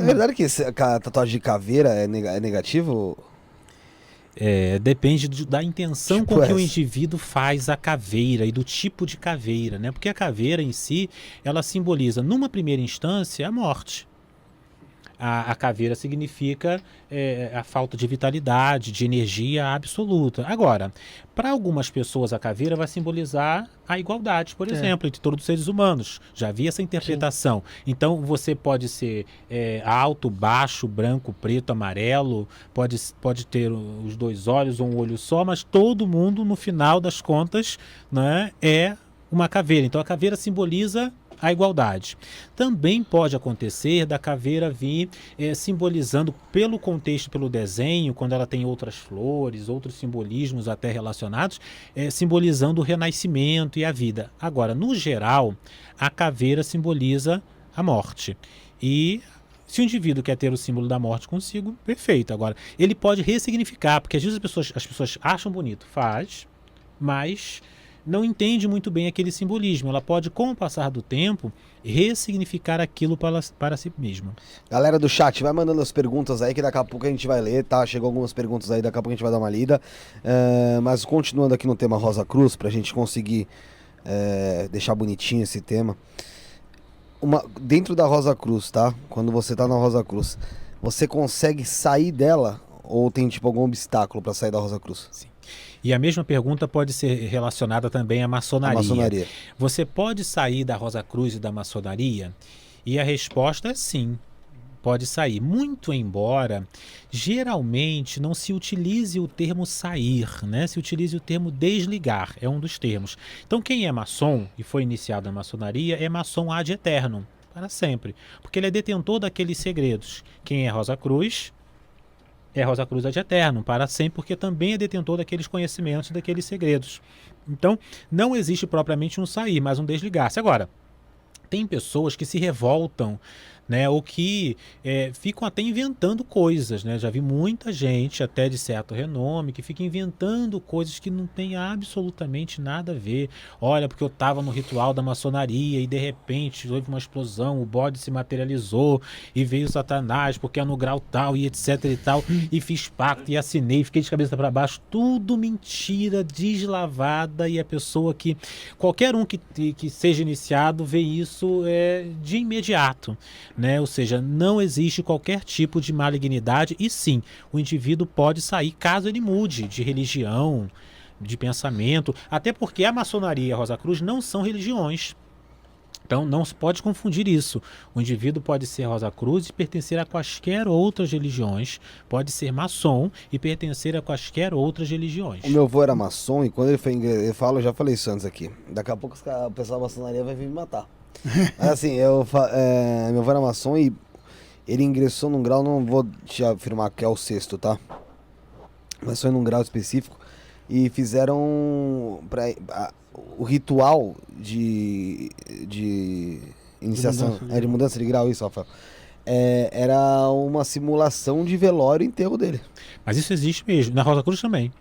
É verdade que a tatuagem de caveira é negativo? Depende da intenção Tipo com que o essa. indivíduo faz a caveira e do tipo de caveira, né? Porque a caveira em si, ela simboliza, numa primeira instância, a morte. A caveira significa a falta de vitalidade, de energia absoluta. Agora, para algumas pessoas a caveira vai simbolizar a igualdade, por exemplo, entre todos os seres humanos. Já vi essa interpretação. Então, você pode ser alto, baixo, branco, preto, amarelo, pode ter os dois olhos ou um olho só, mas todo mundo, no final das contas, né, é uma caveira. Então, a caveira simboliza a igualdade. Também pode acontecer da caveira vir simbolizando, pelo contexto, pelo desenho, quando ela tem outras flores, outros simbolismos até relacionados, simbolizando o renascimento e a vida. Agora, no geral, a caveira simboliza a morte. E se o indivíduo quer ter o símbolo da morte consigo, perfeito. Agora, ele pode ressignificar, porque às vezes as pessoas acham bonito, mas não entende muito bem aquele simbolismo. Ela pode, com o passar do tempo, ressignificar aquilo para si mesma. Galera do chat, vai mandando as perguntas aí que daqui a pouco a gente vai ler, tá? Chegou algumas perguntas aí, daqui a pouco a gente vai dar uma lida. Mas continuando aqui no tema Rosa Cruz, pra gente conseguir deixar bonitinho esse tema. Dentro da Rosa Cruz, tá? Quando você tá na Rosa Cruz, você consegue sair dela ou tem tipo algum obstáculo pra sair da Rosa Cruz? Sim. E a mesma pergunta pode ser relacionada também à maçonaria. A maçonaria. Você pode sair da Rosa Cruz e da maçonaria? E a resposta é sim, pode sair. Muito embora, geralmente, não se utilize o termo sair, né? Se utilize o termo desligar, é um dos termos. Então, quem é maçom e foi iniciado na maçonaria é maçom ad eternum, para sempre. Porque ele é detentor daqueles segredos. Quem é Rosa Cruz ad eternum, para sempre, porque também é detentor daqueles conhecimentos, daqueles segredos. Então, não existe propriamente um sair, mas um desligar-se. Agora, tem pessoas que se revoltam, né, ou que ficam até inventando coisas, né? Já vi muita gente, até de certo renome, que fica inventando coisas que não tem absolutamente nada a ver. Olha, porque eu estava no ritual da maçonaria e de repente houve uma explosão, o bode se materializou e veio Satanás, porque é no grau tal e etc e tal, e fiz pacto e assinei, fiquei de cabeça para baixo. Tudo mentira, deslavada, e a pessoa que... Qualquer um que seja iniciado vê isso de imediato. Né? Ou seja, não existe qualquer tipo de malignidade e sim, o indivíduo pode sair caso ele mude de religião, de pensamento, até porque a maçonaria e a Rosa Cruz não são religiões. Então não se pode confundir isso. O indivíduo pode ser Rosa Cruz e pertencer a quaisquer outras religiões, pode ser maçom e pertencer a quaisquer outras religiões. O meu avô era maçom e quando ele foi eu já falei isso antes aqui, daqui a pouco o pessoal da maçonaria vai vir me matar. Assim, meu avô era maçom e ele ingressou num grau, não vou te afirmar que é o sexto, tá? Mas foi num grau específico e fizeram o ritual de iniciação, de mudança de grau, isso, Rafael. Era uma simulação de velório e enterro dele. Mas isso existe mesmo, na Rosa Cruz também.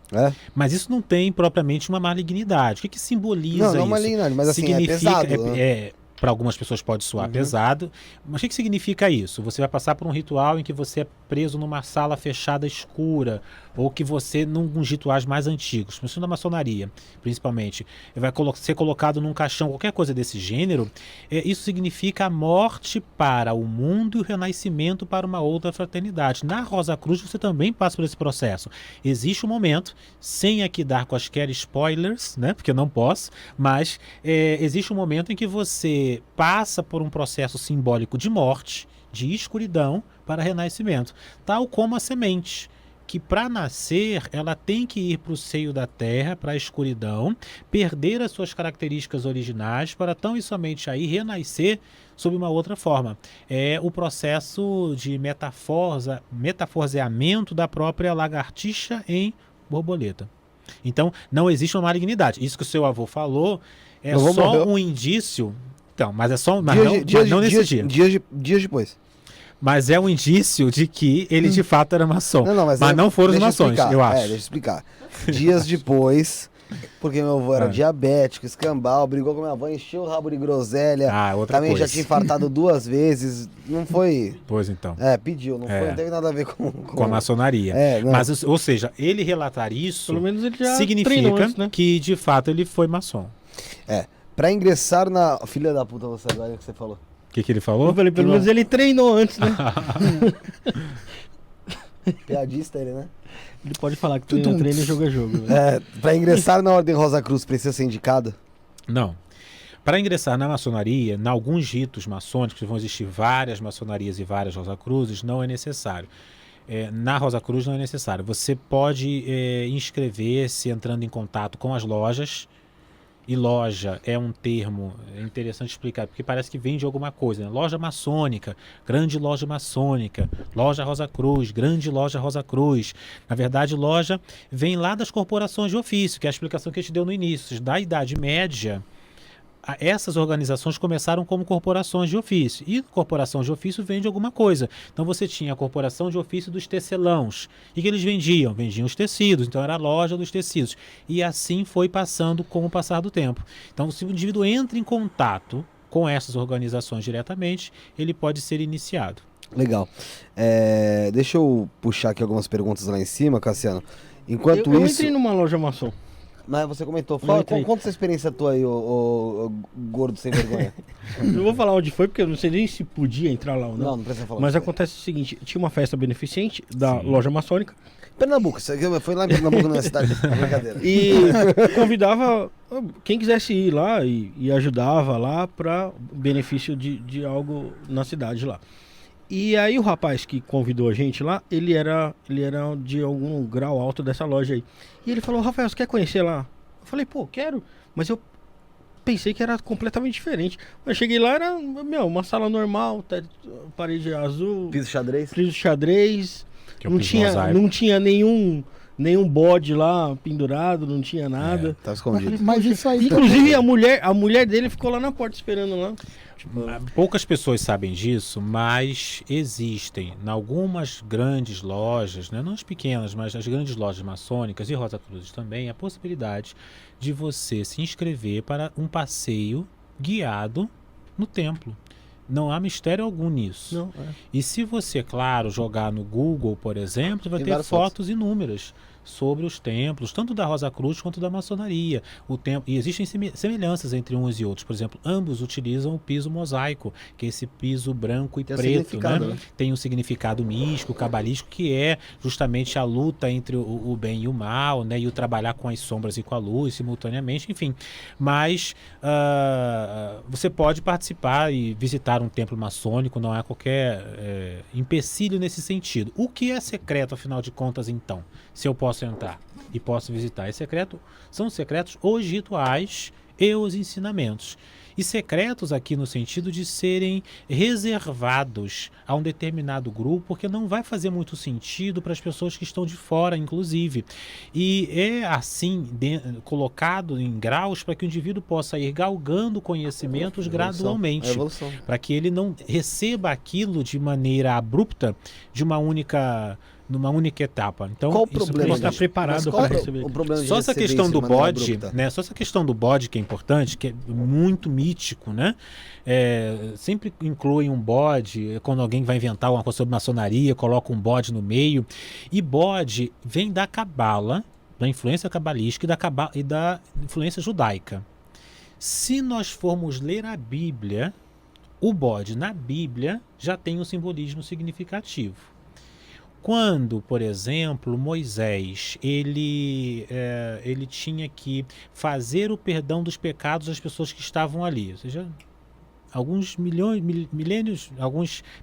Mas isso não tem propriamente uma malignidade. O que simboliza isso? Não é malignidade, mas assim, significa, é pesado. Para algumas pessoas pode soar pesado, mas o que significa isso? Você vai passar por um ritual em que você é preso numa sala fechada escura, ou que você, num rituais mais antigos, isso na maçonaria, principalmente, vai ser colocado num caixão, qualquer coisa desse gênero, isso significa a morte para o mundo e o renascimento para uma outra fraternidade. Na Rosa Cruz você também passa por esse processo. Existe um momento, sem aqui dar quaisquer spoilers, né, porque eu não posso, mas existe um momento em que você passa por um processo simbólico de morte, de escuridão para renascimento, tal como a semente, que para nascer ela tem que ir para o seio da terra, para a escuridão, perder as suas características originais para tão e somente aí renascer sob uma outra forma. É o processo de metaforzeamento da própria lagartixa em borboleta. Então não existe uma malignidade. Isso que o seu avô falou é só um indício. Então, mas é só não nesse dia. Dias depois. Mas é um indício de que ele de fato era maçom. Mas não foram os maçons, eu acho. Deixa eu explicar. Dias depois, Porque meu avô era diabético, escambau, brigou com minha avó, encheu o rabo de groselha. Outra Também coisa. já tinha infartado 2 vezes. Não foi. Pois então. Pediu, não foi, não teve nada a ver Com a maçonaria. Não. Mas, ou seja, ele relatar isso Pelo menos ele já significa antes, né? que de fato ele foi maçom. Pra ingressar na. Filha da puta, você agora que você falou. O que ele falou? Eu falei, pelo menos ele treinou antes, né? Piadista ele, né? Ele pode falar que treino e jogo é jogo. Né? Pra ingressar na Ordem Rosa Cruz, precisa ser indicado? Não. Para ingressar na maçonaria, em alguns ritos maçônicos, vão existir várias maçonarias e várias Rosa Cruzes, não é necessário. Na Rosa Cruz não é necessário. Você pode inscrever-se entrando em contato com as lojas. E loja é um termo interessante explicar, porque parece que vem de alguma coisa, né? Loja maçônica, grande loja maçônica, loja Rosa Cruz, grande loja Rosa Cruz. Na verdade, loja vem lá das corporações de ofício, que é a explicação que a gente deu no início. Da Idade Média, essas organizações começaram como corporações de ofício. E corporação de ofício vende alguma coisa. Então você tinha a corporação de ofício dos tecelãos. E que eles vendiam? Vendiam os tecidos. Então era a loja dos tecidos. E assim foi passando com o passar do tempo. Então se o indivíduo entra em contato com essas organizações diretamente, ele pode ser iniciado. Legal. Deixa eu puxar aqui algumas perguntas lá em cima, Cassiano. Enquanto eu isso... entrei numa loja maçom. Mas você comentou, conta essa experiência tua aí, ô gordo sem vergonha. Eu vou falar onde foi, porque eu não sei nem se podia entrar lá ou não. Não precisa falar. Mas acontece o seguinte, tinha uma festa beneficente da loja maçônica. Pernambuco, você foi lá em Pernambuco na cidade, brincadeira. E convidava quem quisesse ir lá e ajudava lá para benefício de algo na cidade lá. E aí o rapaz que convidou a gente lá, ele era de algum grau alto dessa loja aí. E ele falou, Rafael, você quer conhecer lá? Eu falei, pô, quero. Mas eu pensei que era completamente diferente. Eu cheguei lá, era uma sala normal, parede azul. Piso xadrez. Não tinha nenhum bode lá pendurado, não tinha nada. Tá escondido. Falei, mas isso aí... Inclusive a mulher dele ficou lá na porta esperando lá. Poucas pessoas sabem disso, mas existem em algumas grandes lojas, né, não as pequenas, mas as grandes lojas maçônicas e Rosa Cruzes também, a possibilidade de você se inscrever para um passeio guiado no templo. Não há mistério algum nisso. Não, E se você, claro, jogar no Google, por exemplo, vai Tem ter fotos inúmeras sobre os templos, tanto da Rosa Cruz quanto da maçonaria. E existem semelhanças entre uns e outros. Por exemplo, ambos utilizam o piso mosaico, que é esse piso branco e preto, né? Tem um significado místico, cabalístico, que é justamente a luta entre o bem e o mal, né? E o trabalhar com as sombras e com a luz simultaneamente, enfim. Mas você pode participar e visitar um templo maçônico, não há qualquer empecilho nesse sentido. O que é secreto, afinal de contas, então? Se eu posso entrar e posso visitar. São secretos os rituais e os ensinamentos. E secretos aqui no sentido de serem reservados a um determinado grupo, porque não vai fazer muito sentido para as pessoas que estão de fora, inclusive. E é assim colocado em graus para que o indivíduo possa ir galgando conhecimentos gradualmente, para que ele não receba aquilo de maneira abrupta numa única etapa. Então, qual o problema? Está preparado para receber. Só essa questão do bode, né? Só essa questão do bode que é importante, que é muito mítico, né? Sempre incluem um bode quando alguém vai inventar uma coisa sobre maçonaria, coloca um bode no meio. E bode vem da cabala, da influência cabalística e da influência judaica. Se nós formos ler a Bíblia, o bode na Bíblia já tem um simbolismo significativo. Quando, por exemplo, Moisés ele tinha que fazer o perdão dos pecados das pessoas que estavam ali, ou seja, alguns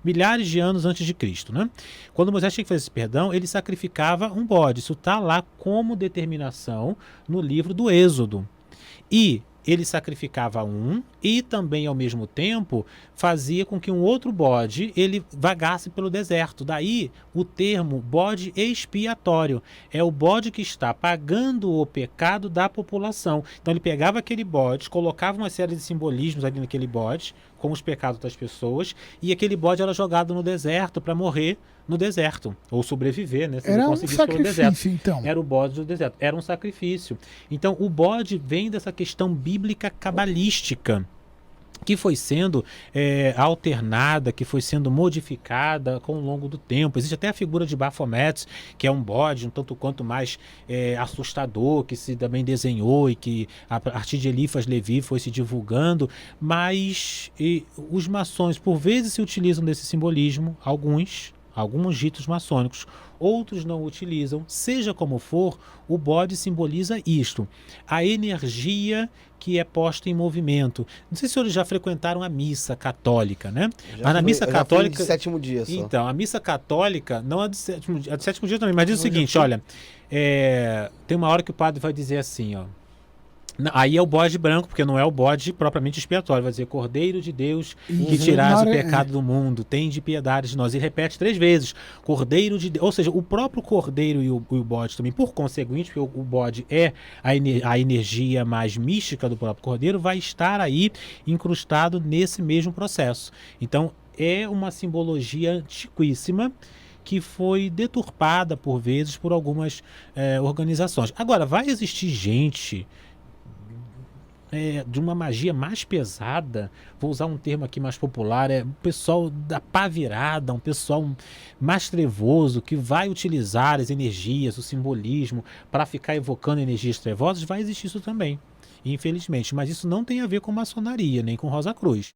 milhares de anos antes de Cristo, né? Quando Moisés tinha que fazer esse perdão, ele sacrificava um bode. Isso está lá como determinação no livro do Êxodo. E ele sacrificava um e também, ao mesmo tempo, fazia com que um outro bode ele vagasse pelo deserto. Daí o termo bode expiatório. É o bode que está pagando o pecado da população. Então ele pegava aquele bode, colocava uma série de simbolismos ali naquele bode, com os pecados das pessoas, e aquele bode era jogado no deserto para morrer no deserto, ou sobreviver, né? Se ele Era um conseguisse pelo deserto. sacrifício, então. Era o bode do deserto, era um sacrifício. Então, o bode vem dessa questão bíblica cabalística, que foi sendo alternada, que foi sendo modificada com o longo do tempo. Existe até a figura de Baphomet, que é um bode um tanto quanto mais assustador, que se também desenhou e que a partir de Elifas Levi foi se divulgando, mas os maçons por vezes se utilizam desse simbolismo, alguns ritos maçônicos, outros não utilizam. Seja como for, o bode simboliza isto, a energia que é posta em movimento. Não sei se os senhores já frequentaram a missa católica, né? Mas na missa católica... de sétimo dia só. Então, a missa católica, não a de sétimo dia, a de sétimo dia também, mas diz o seguinte, olha, tem uma hora que o padre vai dizer assim, ó, aí é o bode branco, porque não é o bode propriamente expiatório. Vai dizer, Cordeiro de Deus, que tirás o pecado do mundo, tende piedade de nós. E repete 3 vezes, Cordeiro de Deus. Ou seja, o próprio Cordeiro e o bode também, por conseguinte, porque o bode é a energia mais mística do próprio Cordeiro, vai estar aí incrustado nesse mesmo processo. Então, é uma simbologia antiquíssima, que foi deturpada, por vezes, por algumas organizações. Agora, vai existir gente... de uma magia mais pesada, vou usar um termo aqui mais popular, um pessoal da pá virada, um pessoal mais trevoso, que vai utilizar as energias, o simbolismo, para ficar evocando energias trevosas. Vai existir isso também, infelizmente, mas isso não tem a ver com maçonaria, nem com Rosa Cruz.